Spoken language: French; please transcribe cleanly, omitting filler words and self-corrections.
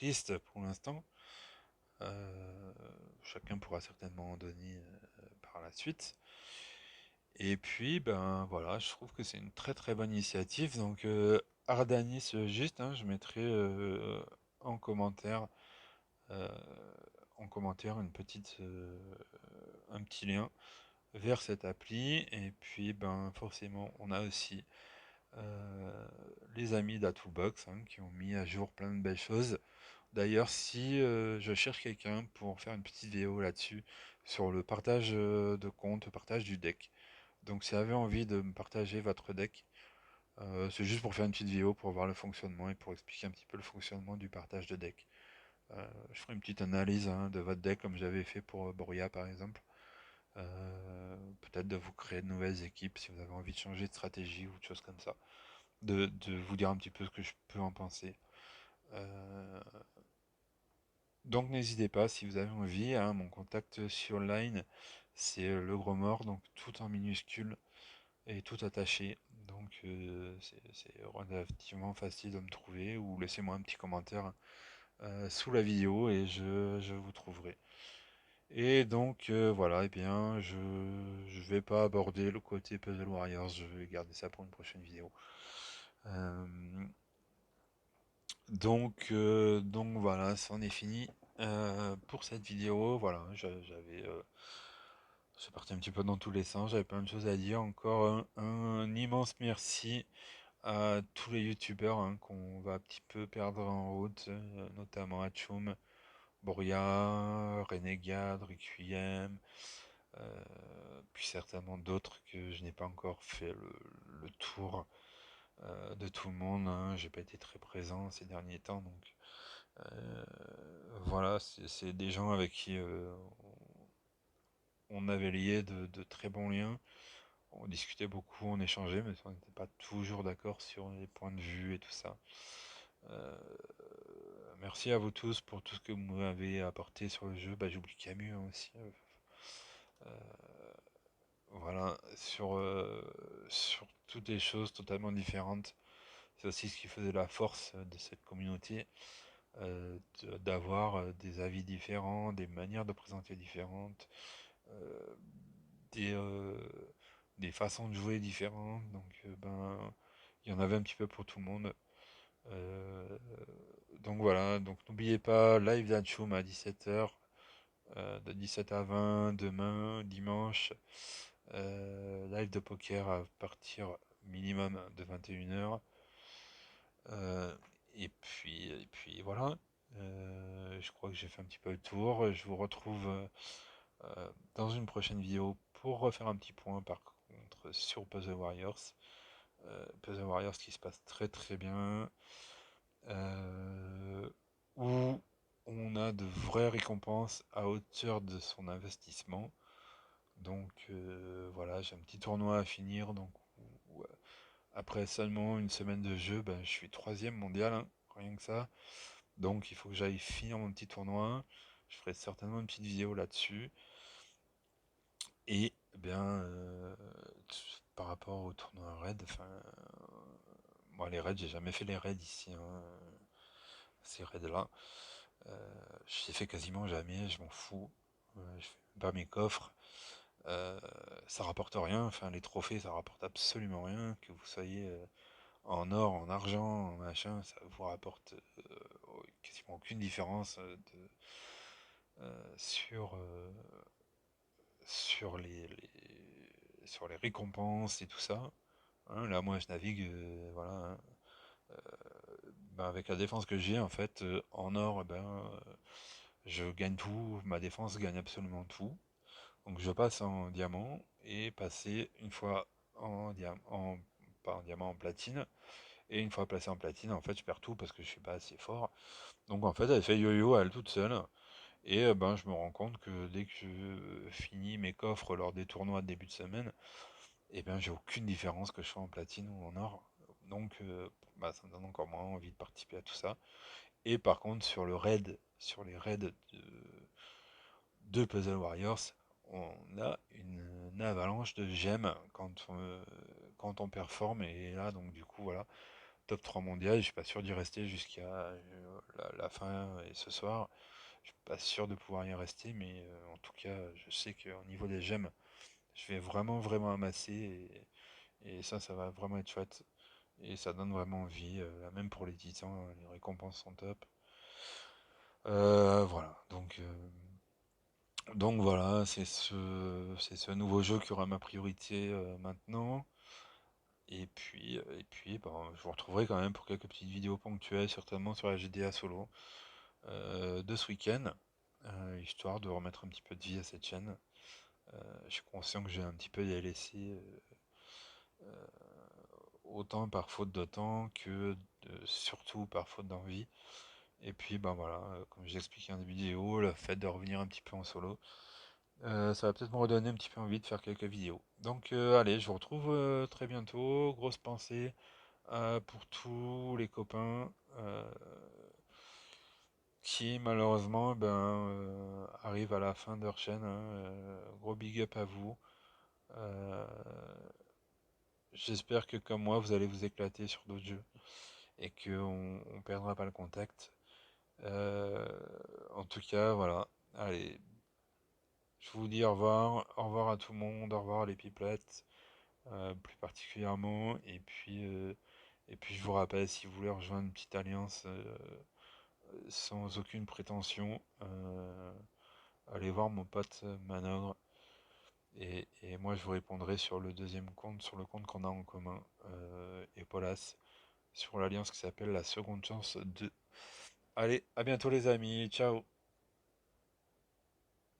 checklist pour l'instant. Euh, Chacun pourra certainement en donner par la suite. Et puis, ben voilà, je trouve que c'est une très très bonne initiative. Donc, Ardanis juste, hein, je mettrai en commentaire, euh, un petit lien vers cette appli. Et puis, ben forcément, on a aussi euh, les amis d'Atoolbox, hein, qui ont mis à jour plein de belles choses. D'ailleurs, si je cherche quelqu'un pour faire une petite vidéo là-dessus, sur le partage de compte, partage du deck. Donc si vous avez envie de me partager votre deck, c'est juste pour faire une petite vidéo pour voir le fonctionnement et pour expliquer un petit peu le fonctionnement du partage de deck. Je ferai une petite analyse, hein, de votre deck comme j'avais fait pour Boria par exemple. Peut-être de vous créer de nouvelles équipes si vous avez envie de changer de stratégie ou de choses comme ça. De vous dire un petit peu ce que je peux en penser. Euh, donc n'hésitez pas si vous avez envie, hein, mon contact sur Line c'est le gros mort, donc tout en minuscule et tout attaché. Donc c'est relativement facile de me trouver ou laissez-moi un petit commentaire sous la vidéo et je vous trouverai. Et donc voilà, et bien je vais pas aborder le côté Puzzle Warriors, je vais garder ça pour une prochaine vidéo. Euh, donc voilà, c'en est fini pour cette vidéo. Voilà, c'est parti un petit peu dans tous les sens, j'avais plein de choses à dire. Encore un immense merci à tous les youtubeurs, hein, qu'on va un petit peu perdre en route, notamment Atchoum, Boria, Renegade, Requiem, puis certainement d'autres que je n'ai pas encore fait le tour de tout le monde, hein. J'ai pas été très présent ces derniers temps, donc euh, voilà, c'est des gens avec qui on avait lié de très bons liens. On discutait beaucoup, on échangeait, mais on n'était pas toujours d'accord sur les points de vue et tout ça. Euh, Merci à vous tous pour tout ce que vous m'avez apporté sur le jeu. Bah, j'oublie Camus, hein, aussi. Voilà, sur toutes les choses totalement différentes. C'est aussi ce qui faisait la force de cette communauté, d'avoir des avis différents, des manières de présenter différentes, euh, des, euh, des façons de jouer différentes. Donc, ben, il y en avait un petit peu pour tout le monde. Euh, donc voilà, donc n'oubliez pas, live d'Atchoum à 17h, de 17 à 20, demain, dimanche, live de poker à partir minimum de 21h. Et puis voilà, je crois que j'ai fait un petit peu le tour. Je vous retrouve dans une prochaine vidéo pour refaire un petit point par contre sur Puzzle Warriors. Puzzle Warriors qui se passe très très bien, euh, où on a de vraies récompenses à hauteur de son investissement. Donc voilà, j'ai un petit tournoi à finir, donc après seulement une semaine de jeu, ben, je suis troisième mondial, hein, rien que ça. Donc il faut que j'aille finir mon petit tournoi. Je ferai certainement une petite vidéo là-dessus. Et eh bien, par rapport au tournoi raid, enfin, moi les raids, j'ai jamais fait les raids ici, hein, ces raids-là. Je les fais quasiment jamais, je m'en fous. Je fais même pas mes coffres. Euh, Ça rapporte rien, enfin les trophées ça rapporte absolument rien, que vous soyez en or, en argent, en machin, ça vous rapporte quasiment aucune différence sur, sur les récompenses et tout ça. Hein. Là moi je navigue, voilà, hein, ben, avec la défense que j'ai en fait, en or, ben, je gagne tout, ma défense gagne absolument tout. Donc je passe en diamant et passer une fois en diamant, pas en diamant, en platine. Et une fois placé en platine, en fait, je perds tout parce que je suis pas assez fort. Donc en fait, elle fait yo-yo à elle toute seule. Et ben, je me rends compte que dès que je finis mes coffres lors des tournois de début de semaine, et ben, j'ai aucune différence que je sois en platine ou en or. Donc, bah, ça me donne encore moins envie de participer à tout ça. Et par contre, sur les raids de Puzzle Warriors, on a une avalanche de gemmes quand on performe. Et là, donc du coup, voilà, top 3 mondial. Je suis pas sûr d'y rester jusqu'à la fin et ce soir. Je suis pas sûr de pouvoir y rester, mais en tout cas, je sais qu'au niveau des gemmes, je vais vraiment, vraiment amasser et ça va vraiment être chouette. Et ça donne vraiment envie, même pour les titans, les récompenses sont top. Voilà, donc voilà, c'est ce nouveau jeu qui aura ma priorité maintenant. Et puis ben, je vous retrouverai quand même pour quelques petites vidéos ponctuelles, certainement sur la GDA solo de ce week-end, histoire de remettre un petit peu de vie à cette chaîne. Je suis conscient que j'ai un petit peu délaissé, autant par faute de temps que surtout par faute d'envie. Et puis ben voilà, comme j'ai expliqué en début de vidéo, le fait de revenir un petit peu en solo, ça va peut-être me redonner un petit peu envie de faire quelques vidéos. Donc allez, je vous retrouve très bientôt. Grosse pensée pour tous les copains qui malheureusement arrivent à la fin de leur chaîne, hein. Gros big up à vous. Euh, J'espère que comme moi, vous allez vous éclater sur d'autres jeux et qu'on on perdra pas le contact. Euh, En tout cas, voilà. Allez, je vous dis au revoir à tout le monde, au revoir les pipelettes, plus particulièrement. Et puis je vous rappelle, si vous voulez rejoindre une petite alliance sans aucune prétention, allez voir mon pote Manogre. Et moi, je vous répondrai sur le deuxième compte, sur le compte qu'on a en commun, et Polas, sur l'alliance qui s'appelle la Seconde Chance 2. Allez, à bientôt les amis, ciao!